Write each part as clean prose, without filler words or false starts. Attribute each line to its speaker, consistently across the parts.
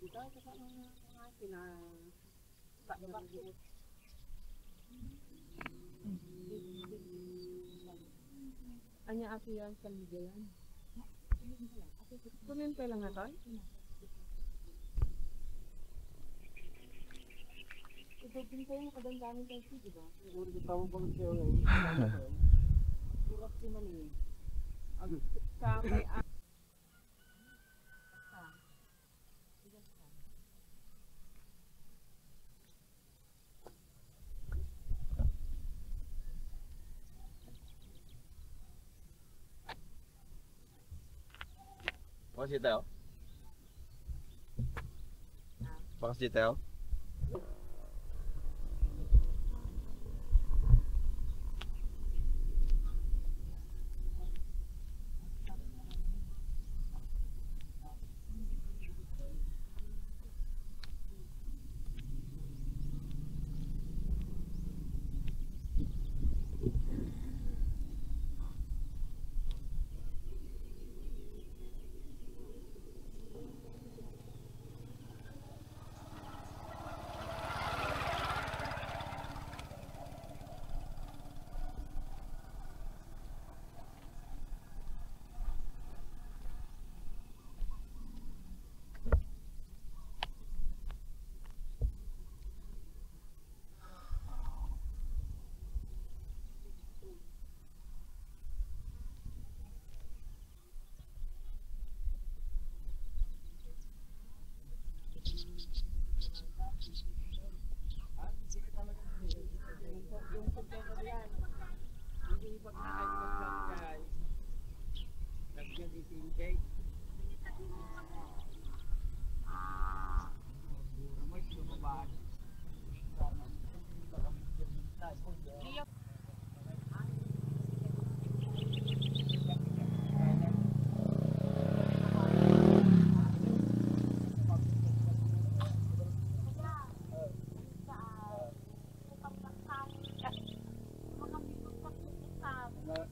Speaker 1: Anya ato yan sa ligayan. Kunin pa lang natin. Ito din kayo makadang-daming tayo, di ba? Siguro di pa mo pang siya ngayon. Hirap din man eh. Sa may
Speaker 2: Pakas tayo? Pakas tayo?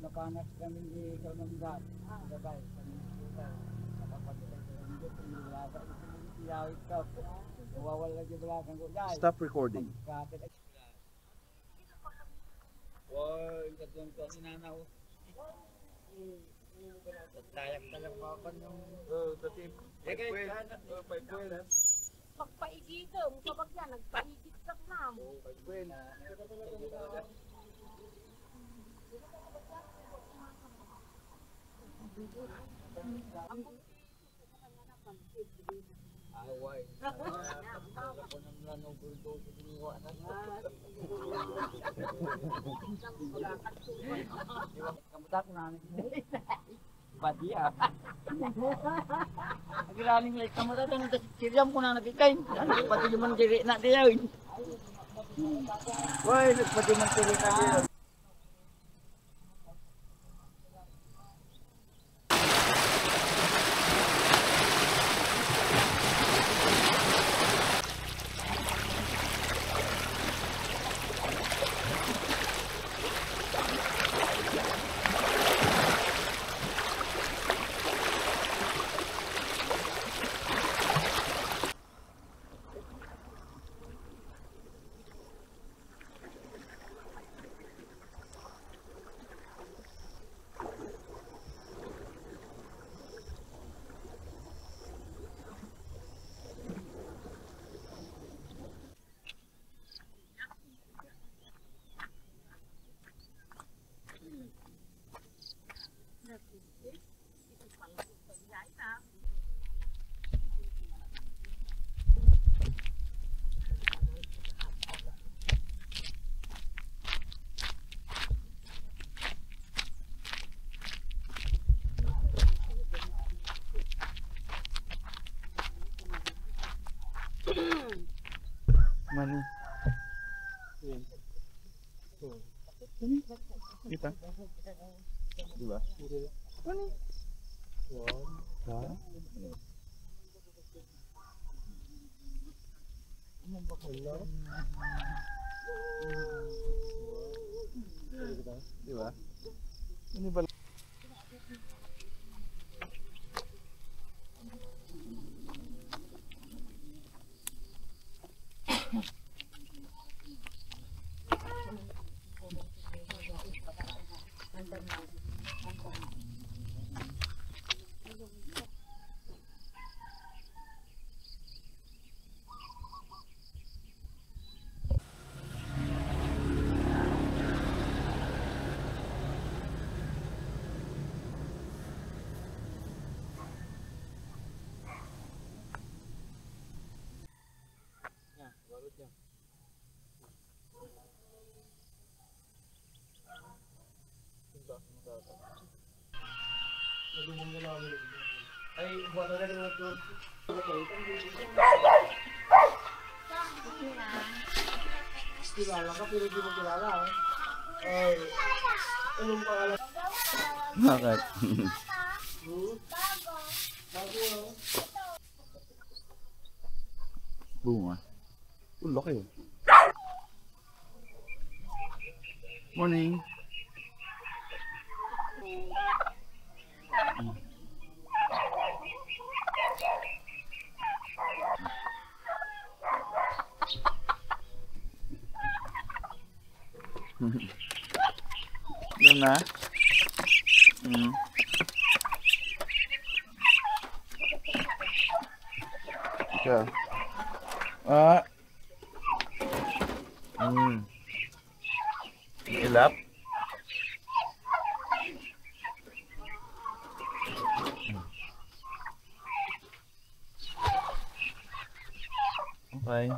Speaker 3: Napanas kami di Kalmandag, gabay, kami dito, nakapagpapagpapag ko, nilalaga, iyawit ka, mawawala lagi balakan ko, guys.
Speaker 2: Stop recording.
Speaker 3: Woy, katong ko, sinanaw. Tayak talang papan yung...
Speaker 2: Tatip.
Speaker 1: pagpaigito, kapag yan, nagpaigit ka na.
Speaker 3: Away. Ako nang lanong bulto ko siniwa na. Kamusta ko namin? Badia. Agiraling like kamusta nang siriam ko na nakikay. Pati man diri na diya. Woy, pati man diri na diya.
Speaker 2: Mani. Kita. Dua. Mani. Dua. Ini balik.
Speaker 3: Ay, buwan na rin ito. Kilala ka, pero di mo kilala. Ay, anong pangalan?
Speaker 2: Bakit? Bunga. Laki yun. Morning. Doon na? Siya. Ilap? Okay.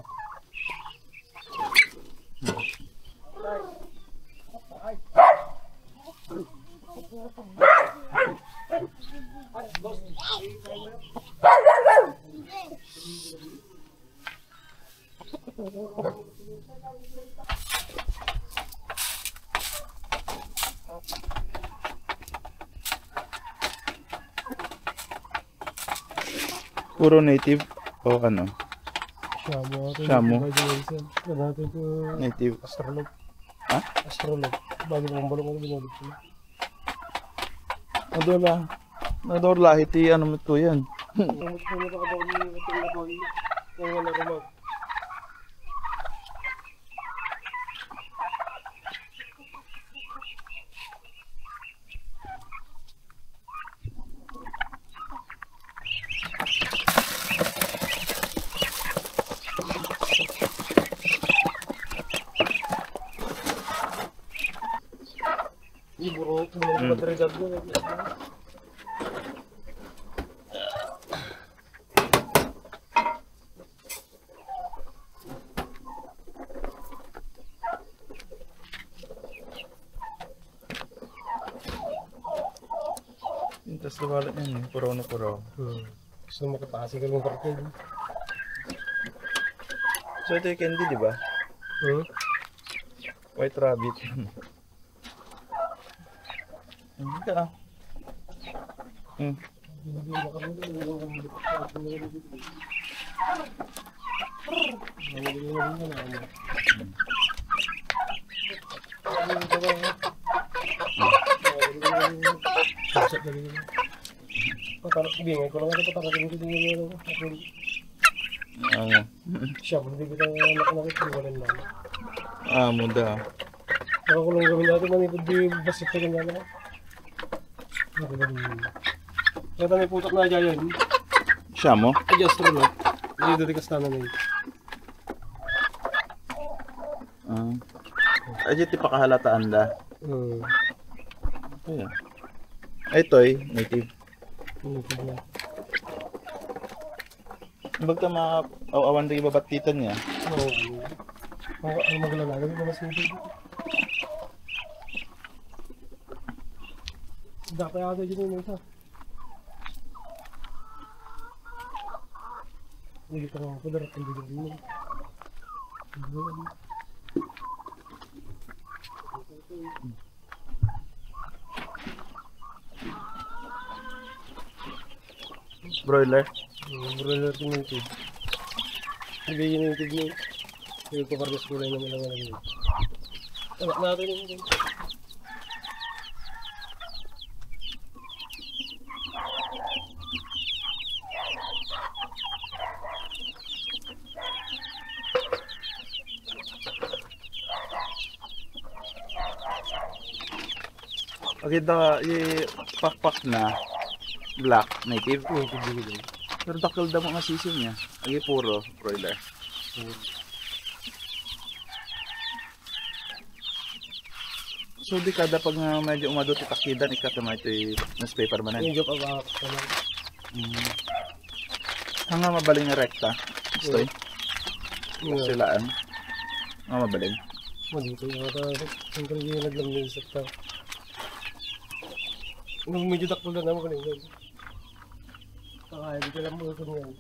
Speaker 2: Puro native o ano? Shamu. Native.
Speaker 3: Astrolog.
Speaker 2: Ha?
Speaker 3: Astrolog. Bago mong balong ako binulog sila.
Speaker 2: Ano ba? Nador lahi ti ano mo to yan?
Speaker 3: Pumunta ka daw ni Ating Laboy. Yung wala remote. Buruk, buruk terjadi lagi.
Speaker 2: Yung tas lumalat yan, puro na puro.
Speaker 3: Gusto mo kapasi ka ng parking.
Speaker 2: So ito yung candy, di ba? White rabbit. Hindi ka ah.
Speaker 3: Patarap bingay ko lang ito patarating ko din siya kung hindi kita nakakit lang.
Speaker 2: Muda.
Speaker 3: Ako ko lang gawin natin manipod di basit ka ganyan ako. Kaya may putok na dyan yun.
Speaker 2: Siya mo?
Speaker 3: Adjust rin lang. Hindi dito ka na yun.
Speaker 2: Ay, di pakahalataan da. Ayan. Ay, toy, native. Bagta mga awan rin ibabatitan niya.
Speaker 3: Oo. Ano maglalagay mo mas native? Dapat yata dyan yung isa. Hindi ka mga kudarat ang bigyan mo.
Speaker 2: Broiler?
Speaker 3: Broiler ito native. Hindi yung native mo. Hindi ko parang kulay naman lang naman. Anak natin yung
Speaker 2: Okay, pakpak na black, native. Pero dakil daw mga sisiw niya. Okay, puro broiler. So di kada pag medyo umadot itakidan ikatamay ito naspay permanent.
Speaker 3: Yung joke about naman.
Speaker 2: Hanga mabaling nga rekta. Stoy.
Speaker 3: Yeah.
Speaker 2: Silaan. Nga mabaling.
Speaker 3: Dito yung singkal yung naglamig sa tao. Nung medyo takbo na naman ko na yun. Kaya dito lang mo ito ngayon.